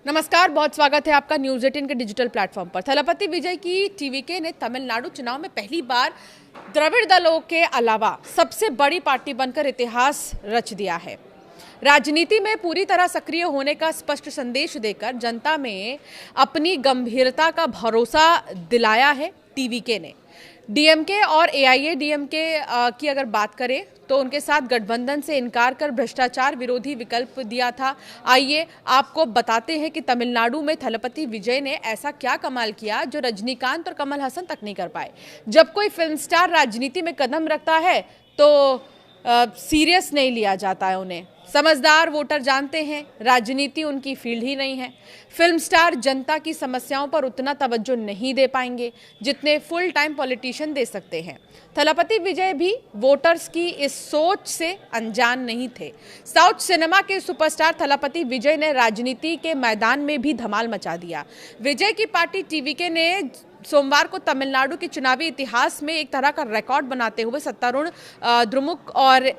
नमस्कार, बहुत स्वागत है आपका न्यूज़ 18 के डिजिटल प्लेटफॉर्म पर। थलपति विजय की टीवीके ने तमिलनाडु चुनाव में पहली बार द्रविड़ दलों के अलावा सबसे बड़ी पार्टी बनकर इतिहास रच दिया है। राजनीति में पूरी तरह सक्रिय होने का स्पष्ट संदेश देकर जनता में अपनी गंभीरता का भरोसा दिलाया है टीवीके ने। डीएमके और एआईएडीएमके की अगर बात करें तो उनके साथ गठबंधन से इनकार कर भ्रष्टाचार विरोधी विकल्प दिया था। आइए आपको बताते हैं कि तमिलनाडु में थलपति विजय ने ऐसा क्या कमाल किया जो रजनीकांत और कमल हसन तक नहीं कर पाए। जब कोई फिल्म स्टार राजनीति में कदम रखता है तो सीरियस नहीं लिया जाता है उन्हें। समझदार वोटर जानते हैं राजनीति उनकी फील्ड ही नहीं है। फिल्म स्टार जनता की समस्याओं पर उतना तवज्जो नहीं दे पाएंगे जितने फुल टाइम पॉलिटिशियन दे सकते हैं। थलपति विजय भी वोटर्स की इस सोच से अनजान नहीं थे। साउथ सिनेमा के सुपरस्टार थलपति विजय ने राजनीति के मैदान में भी धमाल मचा दिया। विजय की पार्टी टीवीके ने सोमवार को तमिलनाडु के चुनावी इतिहास में एक तरह का रिकॉर्ड बनाते हुए सत्तारूढ़ द्रमुक और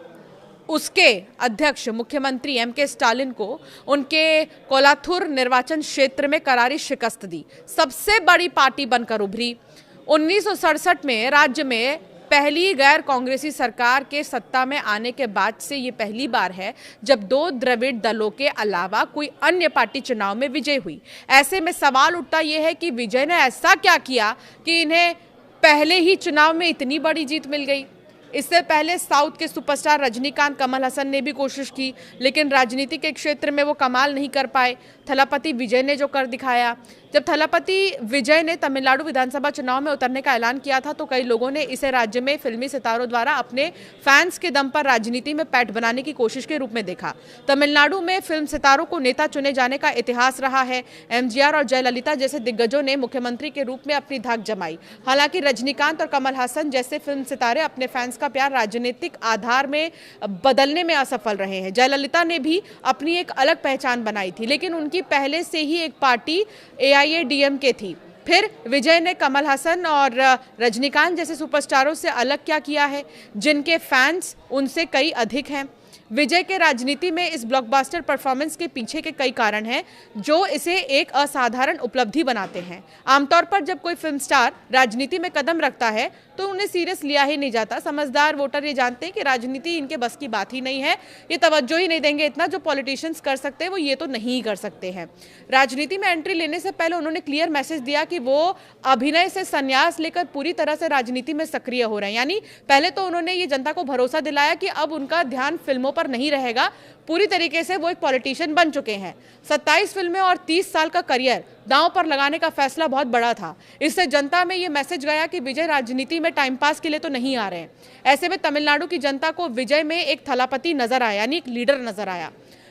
उसके अध्यक्ष मुख्यमंत्री एमके स्टालिन को उनके कोलाथुर निर्वाचन क्षेत्र में करारी शिकस्त दी। सबसे बड़ी पार्टी बनकर उभरी। 1967 में राज्य में पहली गैर कांग्रेसी सरकार के सत्ता में आने के बाद से ये पहली बार है जब दो द्रविड़ दलों के अलावा कोई अन्य पार्टी चुनाव में विजय हुई। ऐसे में सवाल उठता यह है कि विजय ने ऐसा क्या किया कि इन्हें पहले ही चुनाव में इतनी बड़ी जीत मिल गई। इससे पहले साउथ के सुपरस्टार रजनीकांत, कमल हसन ने भी कोशिश की लेकिन राजनीति के क्षेत्र में वो कमाल नहीं कर पाए। थलपति विजय ने जो कर दिखाया। जब थलपति विजय ने तमिलनाडु विधानसभा चुनाव में उतरने का ऐलान किया था तो कई लोगों ने इसे राज्य में फिल्मी सितारों द्वारा अपने फैंस के दम पर राजनीति में पैठ बनाने की कोशिश के रूप में देखा। तमिलनाडु में फिल्म सितारों को नेता चुने जाने का इतिहास रहा है। एमजीआर और जयललिता जैसे दिग्गजों ने मुख्यमंत्री के रूप में अपनी धाक जमाई। हालांकि रजनीकांत और कमल हसन जैसे फिल्म सितारे अपने फैंस का प्यार राजनीतिक आधार में बदलने में असफल रहे हैं। जयललिता ने भी अपनी एक अलग पहचान बनाई थी लेकिन उनकी पहले से ही एक पार्टी एआईएडीएमके थी। फिर विजय ने कमल हसन और रजनीकांत जैसे सुपरस्टारों से अलग क्या किया है जिनके फैंस उनसे कई अधिक हैं। विजय के राजनीति में इस ब्लॉकबस्टर परफॉर्मेंस के पीछे के कई कारण हैं जो इसे एक असाधारण उपलब्धि बनाते हैं। आमतौर पर जब कोई फिल्म स्टार राजनीति में कदम रखता है तो उन्हें सीरियस लिया ही नहीं जाता। समझदार वोटर ये जानते हैं कि राजनीति इनके बस की बात ही नहीं है, ये तवज्जो ही नहीं देंगे। इतना जो पॉलिटिशियंस कर सकते हैं वो ये तो नहीं कर सकते हैं। राजनीति में एंट्री लेने से पहले उन्होंने क्लियर मैसेज दिया कि वो अभिनय से संन्यास लेकर पूरी तरह से राजनीति में सक्रिय हो रहे हैं। यानी पहले तो उन्होंने ये जनता को भरोसा दिलाया कि अब उनका ध्यान फिल्मों पर नहीं रहेगा, पूरी तरीके से वो एक पॉलिटिशियन बन चुके हैं। 27 फिल्में और 30 साल का करियर दांव पर लगाने का फैसला बहुत बड़ा था। इससे जनता में ये मैसेज गया कि विजय राजनीति में टाइम पास के लिए तो नहीं आ रहे हैं। ऐसे में तमिलनाडु की जनता को विजय में एक थलापति नजर आया, यानी एक लीडर नजर आया।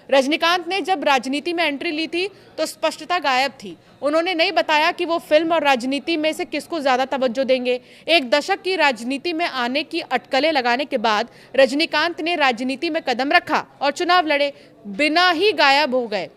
रजनीकांत ने जब राजनीति में एंट्री ली थी तो स्पष्टता गायब थी। उन्होंने नहीं बताया कि वो फिल्म और राजनीति में से किसको ज्यादा तवज्जो देंगे। एक दशक की राजनीति में आने की अटकलें लगाने के बाद रजनीकांत ने राजनीति में कदम रखा और चुनाव लड़े। बिना ही गायब हो गए,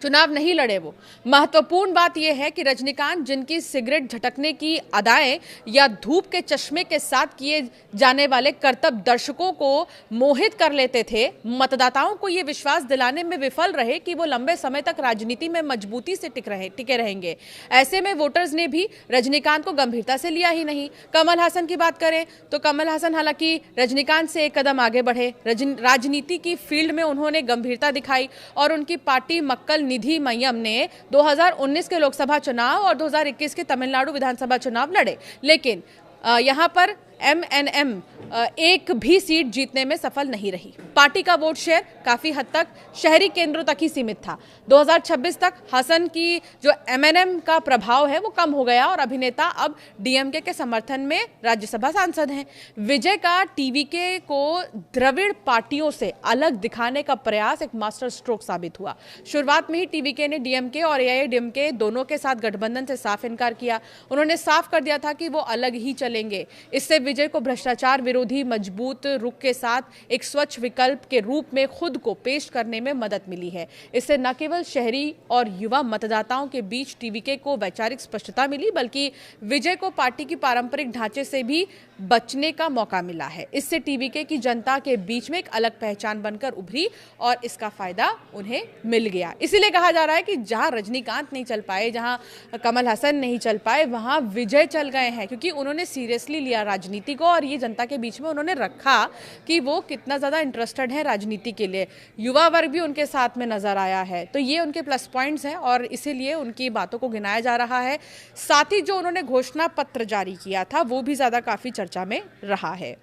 चुनाव नहीं लड़े वो। महत्वपूर्ण बात यह है कि रजनीकांत जिनकी सिगरेट झटकने की अदाएं या धूप के चश्मे के साथ किए जाने वाले करतब दर्शकों को मोहित कर लेते थे, मतदाताओं को ये विश्वास दिलाने में विफल रहे कि वो लंबे समय तक राजनीति में मजबूती से टिके रहेंगे। ऐसे में वोटर्स ने भी रजनीकांत को गंभीरता से लिया ही नहीं। कमल हसन की बात करें तो कमल हसन हालांकि रजनीकांत से एक कदम आगे बढ़े। राजनीति की फील्ड में उन्होंने गंभीरता दिखाई और उनकी पार्टी मक्कल निधि मय्यम ने 2019 के लोकसभा चुनाव और 2021 के तमिलनाडु विधानसभा चुनाव लड़े लेकिन यहां पर एमएनएम एक भी सीट जीतने में सफल नहीं रही। पार्टी का वोट शेयर काफी हद तक शहरी केंद्रों तक ही सीमित था। 2026 तक हसन की जो एमएनएम का प्रभाव है वो कम हो गया और अभिनेता अब डीएमके के समर्थन में राज्यसभा सांसद हैं। विजय का टीवीके को द्रविड़ पार्टियों से अलग दिखाने का प्रयास एक मास्टर स्ट्रोक साबित हुआ। शुरुआत में ही टीवीके ने डीएमके और एआईएडीएमके दोनों के साथ गठबंधन से साफ इनकार किया। उन्होंने साफ कर दिया था कि वो अलग ही चलेंगे। इससे विजय को भ्रष्टाचार विरोधी मजबूत रुख के साथ एक स्वच्छ विकल्प के रूप में खुद को पेश करने में मदद मिली है। इससे न केवल शहरी और युवा मतदाताओं के बीच टीवीके को वैचारिक स्पष्टता मिली, बल्कि विजय को पार्टी की पारंपरिक ढांचे से भी बचने का मौका मिला है। इससे टीवीके की जनता के बीच में एक अलग पहचान बनकर उभरी और इसका फायदा उन्हें मिल गया। इसीलिए कहा जा रहा है कि जहां रजनीकांत नहीं चल पाए, जहां कमल हसन नहीं चल पाए, वहां विजय चल गए हैं, क्योंकि उन्होंने सीरियसली लिया राजनीति को और ये जनता के बीच में उन्होंने रखा कि वो कितना ज़्यादा इंटरेस्टेड है राजनीति के लिए। युवा वर्ग भी उनके साथ में नजर आया है, तो ये उनके प्लस पॉइंट्स हैं और इसीलिए उनकी बातों को गिनाया जा रहा है। साथ ही जो उन्होंने घोषणा पत्र जारी किया था वो भी ज़्यादा काफ़ी चर्चा में रहा है।